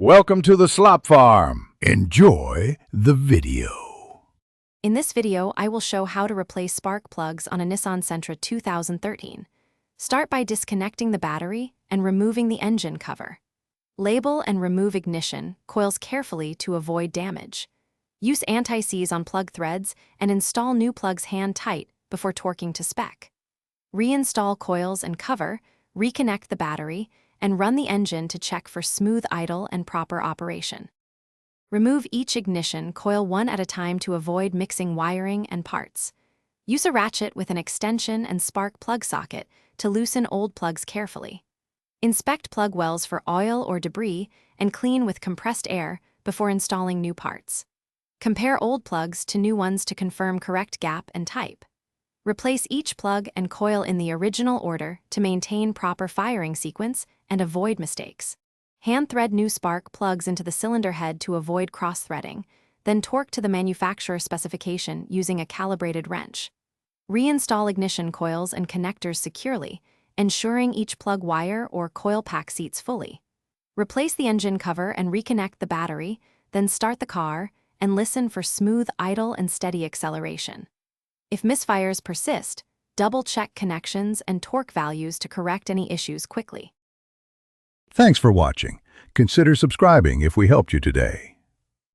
Welcome to the Slop Farm. Enjoy the video. In this video, I will show how to replace spark plugs on a Nissan Sentra 2013. Start by disconnecting the battery and removing the engine cover. Label and remove ignition coils carefully to avoid damage. Use anti-seize on plug threads and install new plugs hand tight before torquing to spec. Reinstall coils and cover, reconnect the battery, and run the engine to check for smooth idle and proper operation. Remove each ignition coil one at a time to avoid mixing wiring and parts. Use a ratchet with an extension and spark plug socket to loosen old plugs carefully. Inspect plug wells for oil or debris and clean with compressed air before installing new parts. Compare old plugs to new ones to confirm correct gap and type. Replace each plug and coil in the original order to maintain proper firing sequence and avoid mistakes. Hand thread new spark plugs into the cylinder head to avoid cross-threading, then torque to the manufacturer specification using a calibrated wrench. Reinstall ignition coils and connectors securely, ensuring each plug wire or coil pack seats fully. Replace the engine cover and reconnect the battery, then start the car and listen for smooth idle and steady acceleration. If misfires persist, double-check connections and torque values to correct any issues quickly. Thanks for watching. Consider subscribing if we helped you today.